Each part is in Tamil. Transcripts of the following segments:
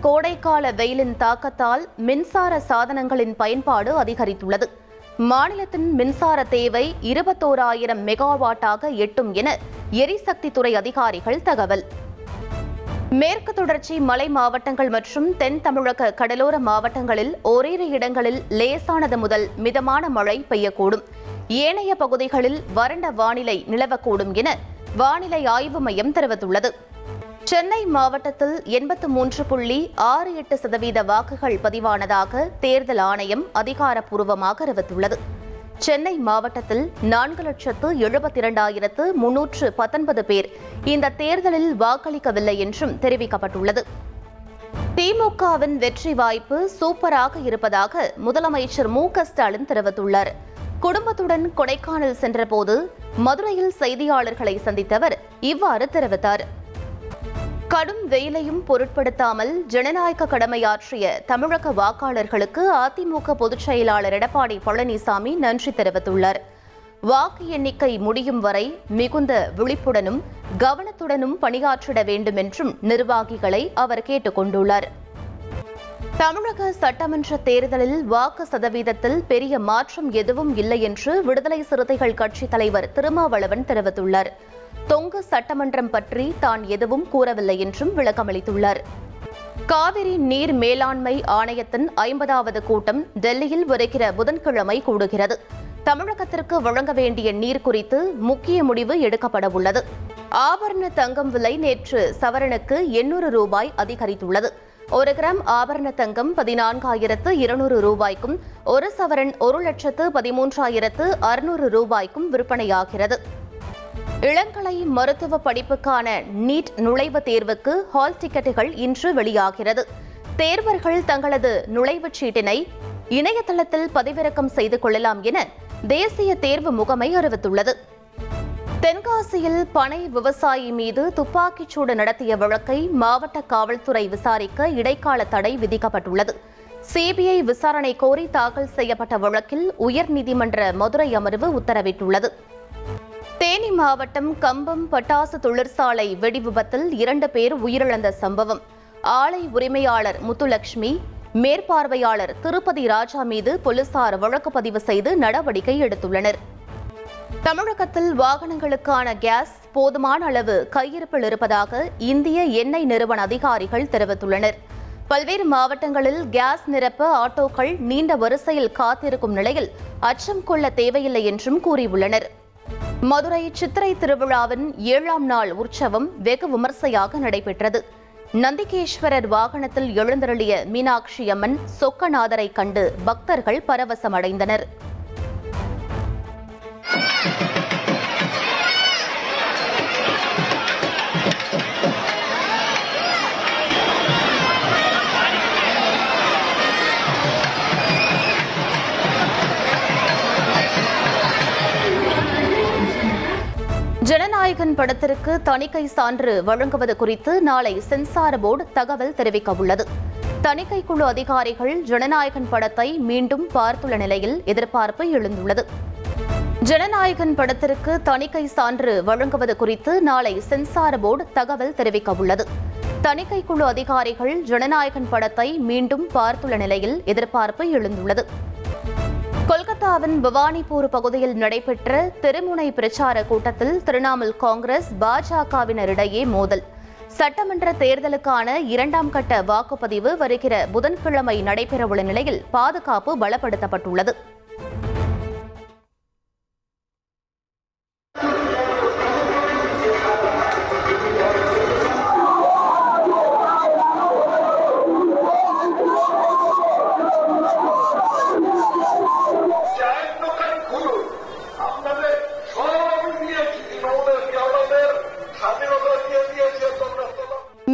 கோடைக்கால வெயிலின் தாக்கத்தால் மின்சார சாதனங்களின் பயன்பாடு அதிகரித்துள்ளது. மாநிலத்தின் மின்சார தேவை 21,000 மெகாவாட்டாக எட்டும் என எரிசக்தித்துறை அதிகாரிகள் தகவல். மேற்கு தொடர்ச்சி மலை மாவட்டங்கள் மற்றும் தென் தமிழக கடலோர மாவட்டங்களில் ஓரிரு இடங்களில் லேசானது முதல் மிதமான மழை பெய்யக்கூடும். ஏனைய பகுதிகளில் வறண்ட வானிலை நிலவக்கூடும் என வானிலை ஆய்வு மையம் தெரிவித்துள்ளது. சென்னை மாவட்டத்தில் 83.68% வாக்குகள் பதிவானதாக தேர்தல் ஆணையம் அதிகாரப்பூர்வமாக அறிவித்துள்ளது. சென்னை மாவட்டத்தில் 4,72,319 பேர் இந்த தேர்தலில் வாக்களிக்கவில்லை என்றும் தெரிவிக்கப்பட்டுள்ளது. திமுகவின் வெற்றி வாய்ப்பு சூப்பராக இருப்பதாக முதலமைச்சர் மு.க.ஸ்டாலின் தெரிவித்துள்ளார். குடும்பத்துடன் கொடைக்கானல் சென்றபோது மதுரையில் செய்தியாளர்களை சந்தித்தவர் இவ்வாறு தெரிவித்தார். கடும் வெயிலையும் பொருட்படுத்தாமல் ஜனநாயக கடமையாற்றிய தமிழக வாக்காளர்களுக்கு அதிமுக பொதுச் செயலாளர் எடப்பாடி பழனிசாமி நன்றி தெரிவித்துள்ளார். வாக்கு எண்ணிக்கை முடியும் வரை மிகுந்த விழிப்புடனும் கவனத்துடனும் பணியாற்றிட வேண்டும் என்றும் நிர்வாகிகளை அவர் கேட்டுக் கொண்டுள்ளார். தமிழக சட்டமன்ற தேர்தலில் வாக்கு சதவீதத்தில் பெரிய மாற்றம் எதுவும் இல்லை என்று விடுதலை சிறுத்தைகள் கட்சித் தலைவர் திருமாவளவன் தெரிவித்துள்ளார். தொங்கு சட்டமன்றம் பற்றி தான் எதுவும் கூறவில்லை என்றும் விளக்கமளித்துள்ளார். காவிரி நீர் மேலாண்மை ஆணையத்தின் 50வது கூட்டம் டெல்லியில் வருகிற புதன்கிழமை கூடுகிறது. தமிழகத்திற்கு வழங்க வேண்டிய நீர் குறித்து முக்கிய முடிவு எடுக்கப்பட உள்ளது. ஆபரண தங்கம் விலை நேற்று சவரனுக்கு 800 ரூபாய் அதிகரித்துள்ளது. 1 கிராம் ஆபரண தங்கம் 14,200 ரூபாய்க்கும் 1 சவரன் 1,13,600 ரூபாய்க்கும் விற்பனையாகிறது. இளங்கலை மருத்துவ படிப்புக்கான நீட் நுழைவுத் தேர்வுக்கு ஹால் டிக்கெட்டுகள் இன்று வெளியாகிறது. தேர்வர்கள் தங்களது நுழைவுச் சீட்டினை இணையதளத்தில் பதிவிறக்கம் செய்து கொள்ளலாம் என தேசிய தேர்வு முகமை அறிவித்துள்ளது. தென்காசியில் பனை விவசாயி மீது துப்பாக்கிச்சூடு நடத்திய வழக்கை மாவட்ட காவல்துறை விசாரிக்க இடைக்கால தடை விதிக்கப்பட்டுள்ளது. சிபிஐ விசாரணை கோரி தாக்கல் செய்யப்பட்ட வழக்கில் உயர்நீதிமன்ற மதுரை அமர்வு உத்தரவிட்டுள்ளது. தேனி மாவட்டம் கம்பம் பட்டாசு தொழிற்சாலை வெடி விபத்தில் 2 பேர் உயிரிழந்த சம்பவம். ஆலை உரிமையாளர் முத்துலட்சுமி, மேற்பார்வையாளர் திருப்பதி ராஜா மீது போலீசார் வழக்கு பதிவு செய்து நடவடிக்கை எடுத்துள்ளனர். தமிழகத்தில் வாகனங்களுக்கான கேஸ் போதுமான அளவு கையிருப்பில் இருப்பதாக இந்திய எண்ணெய் நிறுவன அதிகாரிகள் தெரிவித்துள்ளனர். பல்வேறு மாவட்டங்களில் கேஸ் நிரப்ப ஆட்டோக்கள் நீண்ட வரிசையில் காத்திருக்கும் நிலையில் அச்சம் கொள்ள தேவையில்லை என்றும் கூறியுள்ளனர். மதுரை சித்திரை திருவிழாவின் 7ஆம் நாள் உற்சவம் வெகு விமர்சையாக நடைபெற்றது. நந்திகேஸ்வரர் வாகனத்தில் எழுந்தருளிய மீனாட்சி அம்மன் சொக்கநாதரை கண்டு பக்தர்கள் பரவசமடைந்தனர். ஜனநாயகன் படத்திற்கு தணிக்கை சான்று வழங்குவது குறித்து நாளை சென்சார் போர்டு தகவல் தெரிவிக்க உள்ளது. தணிக்கை குழு அதிகாரிகள் ஜனநாயகன் படத்தை மீண்டும் பார்த்துள்ள நிலையில் எதிர்பார்ப்பு எழுந்துள்ளது. ஜனநாயகன் படத்திற்கு தணிக்கை சான்று வழங்குவது குறித்து நாளை சென்சார் போர்டு தகவல் தெரிவிக்க உள்ளது. தணிக்கை குழு அதிகாரிகள் ஜனநாயகன் படத்தை மீண்டும் பார்த்துள்ள நிலையில் எதிர்பார்ப்பு எழுந்துள்ளது. கொல்கத்தாவின் பவானிபூர் பகுதியில் நடைபெற்ற தெருமுனை பிரச்சார கூட்டத்தில் திரிணாமுல் காங்கிரஸ் பாஜகவினரிடையே மோதல். சட்டமன்ற தேர்தலுக்கான 2ஆம் கட்ட வாக்குப்பதிவு வருகிற புதன்கிழமை நடைபெறவுள்ள நிலையில் பாதுகாப்பு பலப்படுத்தப்பட்டுள்ளது.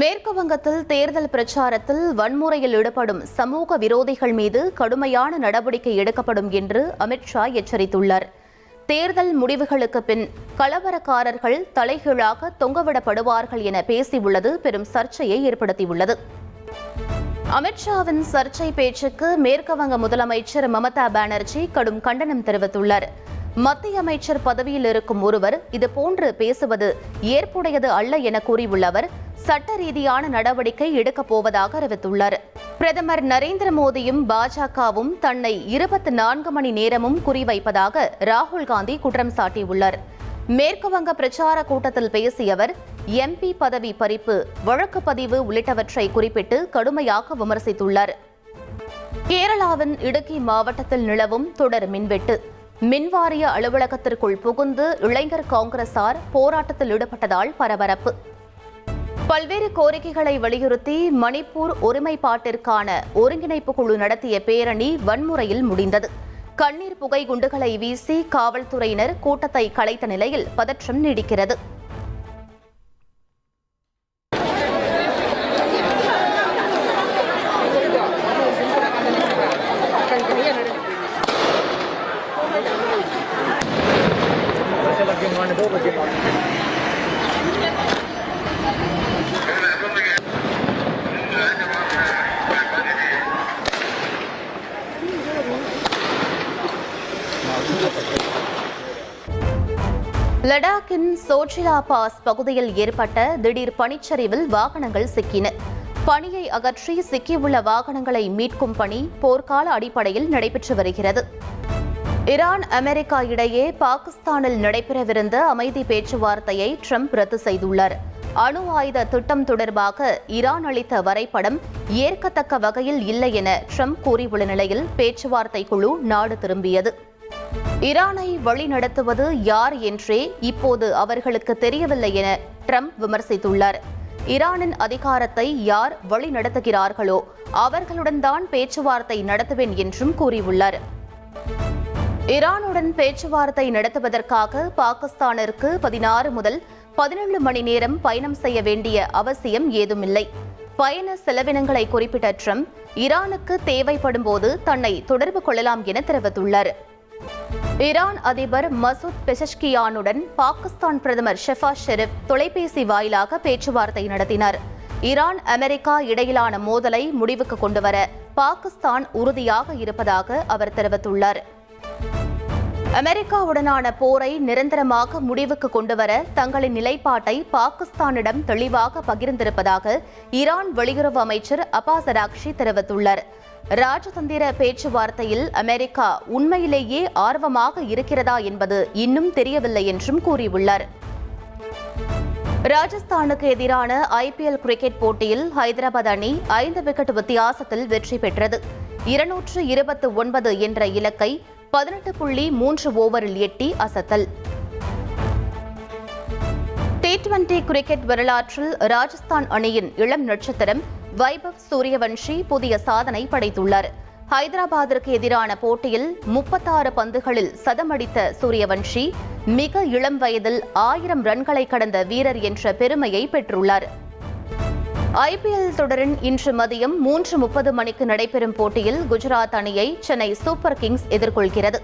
மேற்கு வங்கத்தில் தேர்தல் பிரச்சாரத்தில் வன்முறையில் ஈடுபடும் சமூக விரோதிகள் மீது கடுமையான நடவடிக்கை எடுக்கப்படும் என்று அமித்ஷா எச்சரித்துள்ளார். தேர்தல் முடிவுகளுக்கு பின் கலவரக்காரர்கள் தலைகீழாக தொங்கவிடப்படுவார்கள் என பேசியுள்ளது பெரும் சர்ச்சையை ஏற்படுத்தியுள்ளது. அமித்ஷாவின் சர்ச்சை பேச்சுக்கு மேற்குவங்க முதலமைச்சர் மமதா பானர்ஜி கடும் கண்டனம் தெரிவித்துள்ளார். மத்திய அமைச்சர் பதவியில் இருக்கும் ஒருவர் இதுபோன்று பேசுவது ஏற்புடையது அல்ல என கூறியுள்ள அவர், சட்ட ரீதியான நடவடிக்கை எடுக்கப் போவதாக அறிவித்துள்ளார். பிரதமர் நரேந்திர மோடியும் பாஜகவும் தன்னை 24 மணி நேரமும் குறிவைப்பதாக ராகுல் காந்தி குற்றம் சாட்டியுள்ளார். மேற்குவங்க பிரச்சார கூட்டத்தில் பேசிய அவர் MP பதவி பறிப்பு, வழக்கு பதிவு உள்ளிட்டவற்றை குறிப்பிட்டு கடுமையாக விமர்சித்துள்ளார். கேரளாவின் இடுக்கி மாவட்டத்தில் நிலவும் தொடர் மின்வெட்டு. மின்வாரிய அலுவலகத்திற்குள் புகுந்து இளைஞர் காங்கிரசார் போராட்டத்தில் ஈடுபட்டதால் பரபரப்பு. பல்வேறு கோரிக்கைகளை வலியுறுத்தி மணிப்பூர் ஒருமைப்பாட்டிற்கான ஒருங்கிணைப்பு குழு நடத்திய பேரணி வன்முறையில் முடிந்தது. கண்ணீர் புகை குண்டுகளை வீசி காவல்துறையினர் கூட்டத்தை கலைத்த நிலையில் பதற்றம் நீடிக்கிறது. லடாக்கின் சோச்சிலா பாஸ் பகுதியில் ஏற்பட்ட திடீர் பனிச்சரிவில் வாகனங்கள் சிக்கின. பனியை அகற்றி சிக்கியுள்ள வாகனங்களை மீட்கும் பணி போர்க்கால அடிப்படையில் நடைபெற்று வருகிறது. ஈரான் அமெரிக்கா இடையே பாகிஸ்தானில் நடைபெறவிருந்த அமைதி பேச்சுவார்த்தையை ட்ரம்ப் ரத்து செய்துள்ளார். அணு ஆயுத திட்டம் தொடர்பாக ஈரான் அளித்த வரைபடம் ஏற்கத்தக்க வகையில் இல்லை என ட்ரம்ப் கூறியுள்ள நிலையில் பேச்சுவார்த்தை குழு நாடு திரும்பியது. ஈரானை வழிநடத்துவது யார் என்றே இப்போது அவர்களுக்கு தெரியவில்லை என ட்ரம்ப் விமர்சித்துள்ளார். ஈரானின் அதிகாரத்தை யார் வழிநடத்துகிறார்களோ அவர்களுடன் தான் பேச்சுவார்த்தை நடத்துவேன் என்றும் கூறியுள்ளார். ஈரானுடன் பேச்சுவார்த்தை நடத்துவதற்காக பாகிஸ்தானிற்கு 16 முதல் 17 மணி நேரம் பயணம் செய்ய வேண்டிய அவசியம் ஏதுமில்லை. பயண செலவினங்களை குறிப்பிட்ட ட்ரம்ப் ஈரானுக்கு தேவைப்படும் போது தன்னை தொடர்பு கொள்ளலாம் என தெரிவித்துள்ளார். ஈரான் அதிபர் மசூத் பெசஷ்கியானுடன் பாகிஸ்தான் பிரதமர் ஷெஃபாஸ் ஷெரீப் தொலைபேசி வாயிலாக பேச்சுவார்த்தை நடத்தினார். ஈரான் அமெரிக்கா இடையிலான மோதலை முடிவுக்கு கொண்டுவர பாகிஸ்தான் உறுதியாக இருப்பதாக அவர் தெரிவித்துள்ளார். அமெரிக்காவுடனான போரை நிரந்தரமாக முடிவுக்கு கொண்டுவர தங்களின் நிலைப்பாட்டை பாகிஸ்தானிடம் தெளிவாக பகிர்ந்திருப்பதாக ஈரான் வெளியுறவு அமைச்சர் அப்பாஸ் அராக்ஷி தெரிவித்துள்ளார். ராஜதந்திர பேச்சுவார்த்தையில் அமெரிக்கா உண்மையிலேயே ஆர்வமாக இருக்கிறதா என்பது இன்னும் தெரியவில்லை என்றும் கூறியுள்ளார். ராஜஸ்தானுக்கு எதிரான IPL கிரிக்கெட் போட்டியில் ஹைதராபாத் அணி 5 விக்கெட் வித்தியாசத்தில் வெற்றி பெற்றது. 229 என்ற இலக்கை 18.3 ஓவரில் எட்டி அசத்தல். T20 கிரிக்கெட் வரலாற்றில் ராஜஸ்தான் அணியின் இளம் நட்சத்திரம் வைபவ் சூரியவன்ஷி புதிய சாதனை படைத்துள்ளார். ஹைதராபாத்திற்கு எதிரான போட்டியில் 36 பந்துகளில் சதமடித்த சூரியவன்ஷி மிக இளம் வயதில் 1000 ரன்களை கடந்த வீரர் என்ற பெருமையை பெற்றுள்ளார். IPL தொடரின் இன்று மதியம் 3:30 மணிக்கு நடைபெறும் போட்டியில் குஜராத் அணியை சென்னை சூப்பர் கிங்ஸ் எதிர்கொள்கிறது.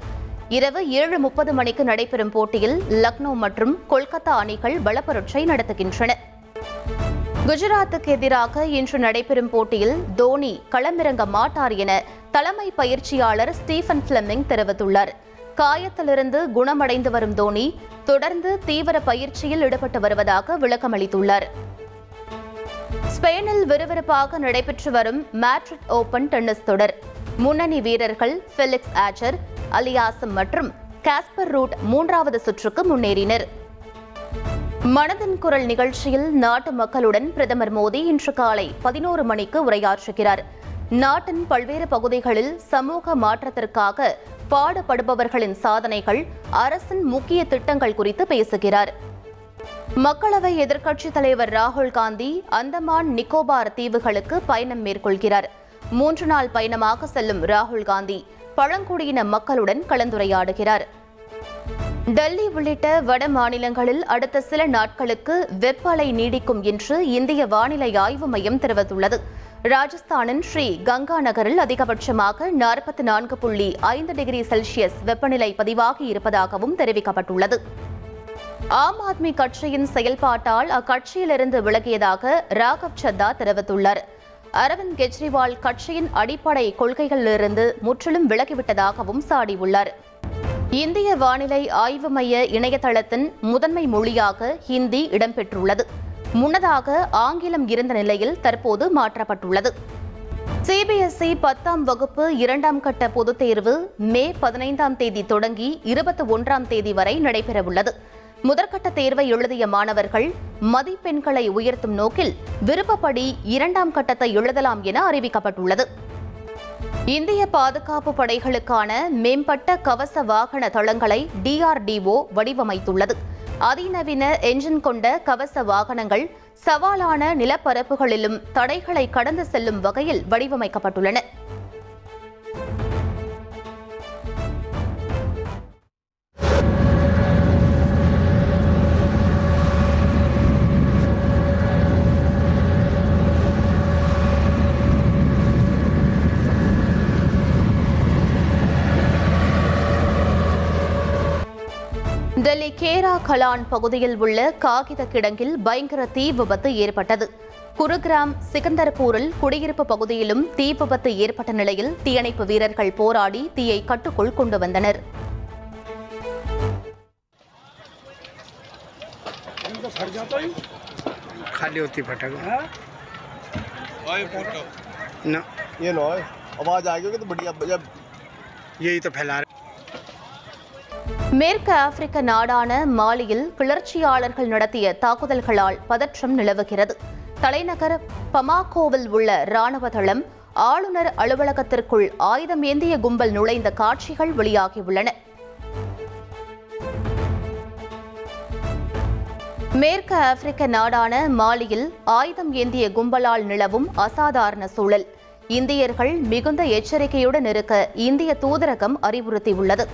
இரவு 7:30 மணிக்கு நடைபெறும் போட்டியில் லக்னோ மற்றும் கொல்கத்தா அணிகள் பலப்பரட்சை நடத்துகின்றன. குஜராத்துக்கு எதிராக இன்று நடைபெறும் போட்டியில் தோனி களமிறங்க மாட்டார் என தலைமை பயிற்சியாளர் ஸ்டீஃபன் பிளெமிங் தெரிவித்துள்ளார். காயத்திலிருந்து குணமடைந்து வரும் தோனி தொடர்ந்து தீவிர பயிற்சியில் ஈடுபட்டு வருவதாக விளக்கமளித்துள்ளார். ஸ்பெயினில் விறுவிறுப்பாக நடைபெற்று வரும் மேட்ரிட் ஓபன் டென்னிஸ் தொடர் முன்னணி வீரர்கள் ஃபெலிக்ஸ் ஆச்சர், அலியாசம் மற்றும் காஸ்பர் ரூட் 3வது சுற்றுக்கு முன்னேறினர். மனதின் குரல் நிகழ்ச்சியில் நாட்டு மக்களுடன் பிரதமர் மோடி இன்று காலை 11 மணிக்கு உரையாற்றுகிறார். நாட்டின் பல்வேறு பகுதிகளில் சமூக மாற்றத்திற்காக பாடுபடுபவர்களின் சாதனைகள், அரசின் முக்கிய திட்டங்கள் குறித்து பேசுகிறார். மக்களவை எதிர்க்கட்சித் தலைவர் ராகுல் காந்தி அந்தமான் நிக்கோபார் தீவுகளுக்கு பயணம் மேற்கொள்கிறார். 3 நாள் பயணமாக செல்லும் ராகுல் காந்தி பழங்குடியின மக்களுடன் கலந்துரையாடுகிறார். டெல்லி உள்ளிட்ட வட மாநிலங்களில் அடுத்த சில நாட்களுக்கு வெப்ப அலை நீடிக்கும் என்று இந்திய வானிலை ஆய்வு மையம் தெரிவித்துள்ளது. ராஜஸ்தானின் ஸ்ரீ கங்கா நகரில் அதிகபட்சமாக 44.5 டிகிரி செல்சியஸ் வெப்பநிலை பதிவாகி இருப்பதாகவும் தெரிவிக்கப்பட்டுள்ளது. ஆம் ஆத்மி கட்சியின் செயல்பாட்டால் அக்கட்சியிலிருந்து விலகியதாக ராகவ் சத்தா தெரிவித்துள்ளார். அரவிந்த் கெஜ்ரிவால் கட்சியின் அடிப்படை கொள்கைகளிலிருந்து முற்றிலும் விலகிவிட்டதாகவும் சாடியுள்ளார். இந்திய வானிலை ஆய்வு மைய இணையதளத்தின் முதன்மை மொழியாக ஹிந்தி இடம்பெற்றுள்ளது. முன்னதாக ஆங்கிலம் இருந்த நிலையில் தற்போது மாற்றப்பட்டுள்ளது. சிபிஎஸ்இ 10ஆம் வகுப்பு 2ஆம் கட்ட பொதுத் தேர்வு மே 15ஆம் தேதி தொடங்கி 21ஆம் தேதி வரை நடைபெறவுள்ளது. முதற்கட்ட தேர்வை எழுதிய மாணவர்கள் மதிப்பெண்களை உயர்த்தும் நோக்கில் விருப்பப்படி 2ஆம் கட்டத்தை எழுதலாம் என அறிவிக்கப்பட்டுள்ளது. இந்திய பாதுகாப்பு படைகளுக்கான மேம்பட்ட கவச வாகன தளங்களை DRDO வடிவமைத்துள்ளது. அதிநவீன என்ஜின் கொண்ட கவச வாகனங்கள் சவாலான நிலப்பரப்புகளிலும் தடைகளை கடந்து செல்லும் வகையில் வடிவமைக்கப்பட்டுள்ளன. டெல்லி கேரா கலான் பகுதியில் உள்ள காகித கிடங்கில் பயங்கர தீ விபத்து ஏற்பட்டது. குருகிராம் சிக்கந்தர்பூரில் குடியிருப்பு பகுதியிலும் தீ விபத்து ஏற்பட்ட நிலையில் தீயணைப்பு வீரர்கள் போராடி தீயை கட்டுக்குள் கொண்டு வந்தனர். மேற்கு ஆப்பிரிக்க நாடான மாலியில் கிளர்ச்சியாளர்கள் நடத்திய தாக்குதல்களால் பதற்றம் நிலவுகிறது. தலைநகர் பமாகோவில் உள்ள ராணுவ தளம், ஆளுநர் அலுவலகத்திற்குள் ஆயுதம் ஏந்திய கும்பல் நுழைந்த காட்சிகள் வெளியாகியுள்ளன. மேற்கு ஆப்பிரிக்க நாடான மாலியில் ஆயுதம் ஏந்திய கும்பலால் நிலவும் அசாதாரண சூழல் இந்தியர்கள் மிகுந்த எச்சரிக்கையுடன் இருக்க இந்திய தூதரகம் அறிவுறுத்தியுள்ளது.